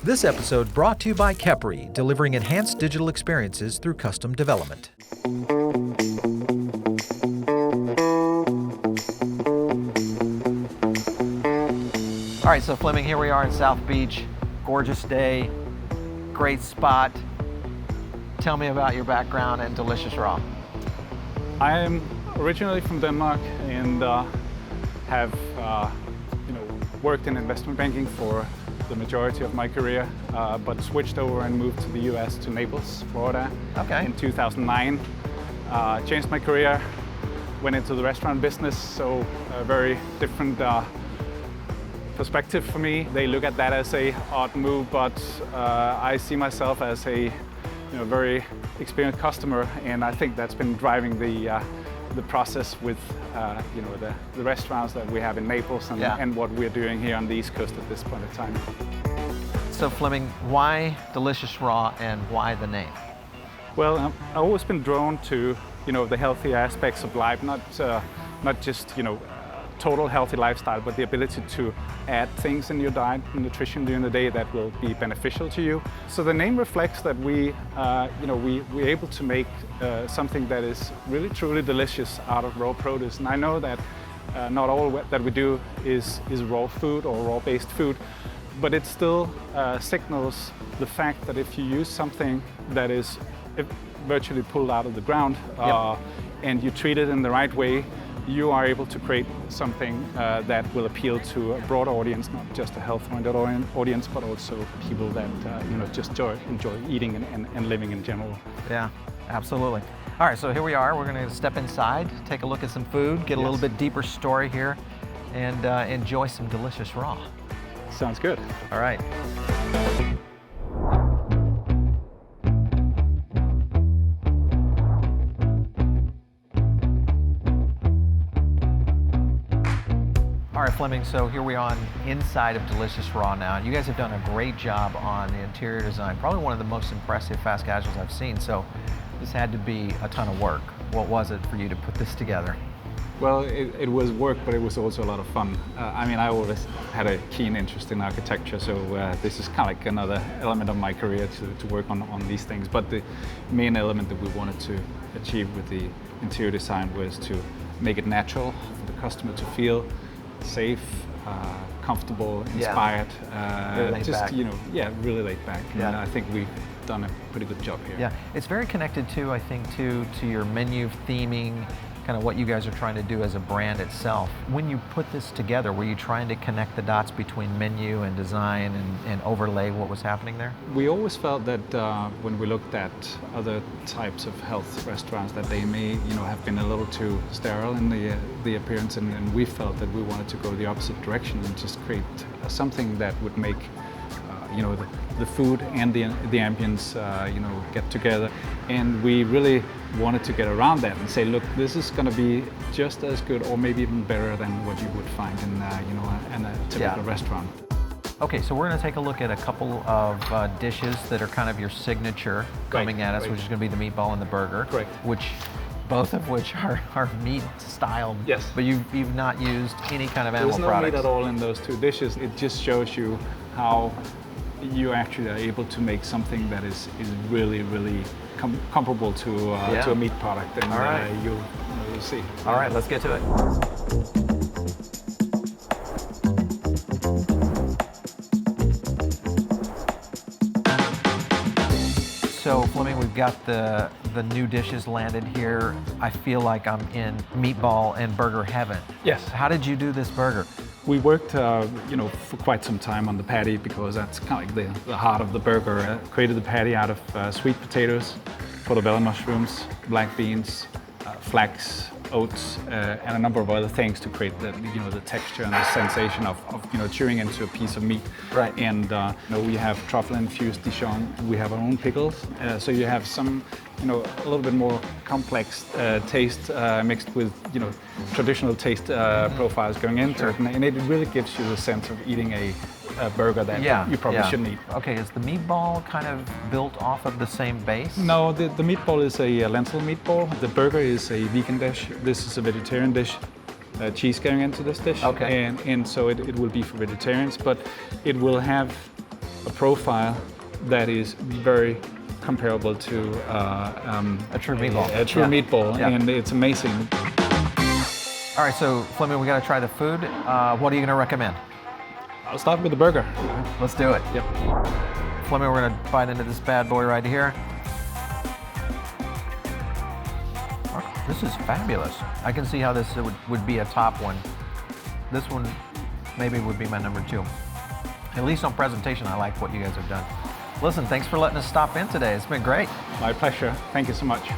This episode brought to you by Kepri, delivering enhanced digital experiences through custom development. All right, so Fleming, here we are in South Beach. Gorgeous day, great spot. Tell me about your background and Delicious Raw. I am originally from Denmark and have worked in investment banking for the majority of my career, but switched over and moved to the US, to Naples, Florida in 2009. Changed my career, went into the restaurant business, so a very different perspective for me. They look at that as a odd move, but I see myself as a very experienced customer, and I think that's been driving the process with the restaurants that we have in Naples and what we're doing here on the East Coast at this point in time. So Fleming, why Delicious Raw and why the name? Well, I've always been drawn to the healthy aspects of life, not just total healthy lifestyle, but the ability to add things in your diet and nutrition during the day that will be beneficial to you. So the name reflects that we're able to make something that is really truly delicious out of raw produce. And I know that not all that we do is raw food or raw-based food, but it still signals the fact that if you use something that is virtually pulled out of the ground and you treat it in the right way, you are able to create something that will appeal to a broad audience, not just a health-minded audience, but also people that just enjoy eating and living in general. Yeah, absolutely. All right, so here we are. We're going to step inside, take a look at some food, get a little bit deeper story here, and enjoy some Delicious Raw. Sounds good. All right. All right, Fleming, so here we are inside of Delicious Raw now. You guys have done a great job on the interior design, probably one of the most impressive fast casuals I've seen, so this had to be a ton of work. What was it for you to put this together? Well, it was work, but it was also a lot of fun. I always had a keen interest in architecture, so this is kind of like another element of my career to work on these things. But the main element that we wanted to achieve with the interior design was to make it natural for the customer to feel safe, comfortable, inspired, really laid back. And I think we've done a pretty good job here. Yeah, it's very connected to, I think, to your menu theming, kind of what you guys are trying to do as a brand itself. When you put this together, were you trying to connect the dots between menu and design and overlay what was happening there? We always felt that when we looked at other types of health restaurants that they may have been a little too sterile in the appearance, and we felt that we wanted to go the opposite direction and just create something that would make the food and the ambience get together. And we really wanted to get around that and say, look, this is going to be just as good or maybe even better than what you would find in a typical restaurant. Okay, so we're going to take a look at a couple of dishes that are kind of your signature coming at us, which is going to be the meatball and the burger. Correct. Both of which are meat styled. Yes. But you've not used any kind of animal products. There's no meat at all in those two dishes. It just shows you how you actually are able to make something that is really, really comparable to a meat product, and you'll see. All right, let's get to it. So Fleming, we've got the new dishes landed here. I feel like I'm in meatball and burger heaven. Yes. How did you do this burger? We worked, for quite some time on the patty because that's kind of like the heart of the burger. Created the patty out of sweet potatoes, portobello mushrooms, black beans, flax, oats, and a number of other things to create the texture and the sensation of chewing into a piece of meat. Right. And we have truffle infused Dijon. We have our own pickles, so you have some a little bit more complex taste mixed with traditional taste profiles going into it, and it really gives you the sense of eating a burger that you probably shouldn't eat. Okay, is the meatball kind of built off of the same base? No, the meatball is a lentil meatball. The burger is a vegan dish. This is a vegetarian dish. Cheese going into this dish. Okay. And so it will be for vegetarians, but it will have a profile that is very comparable to a true meatball. A true meatball, and it's amazing. All right, so Fleming, we got to try the food. What are you going to recommend? I'll start with the burger. Let's do it. Yep. Fleming, we're going to bite into this bad boy right here. This is fabulous. I can see how this would be a top one. This one maybe would be my number 2. At least on presentation, I like what you guys have done. Listen, thanks for letting us stop in today. It's been great. My pleasure. Thank you so much.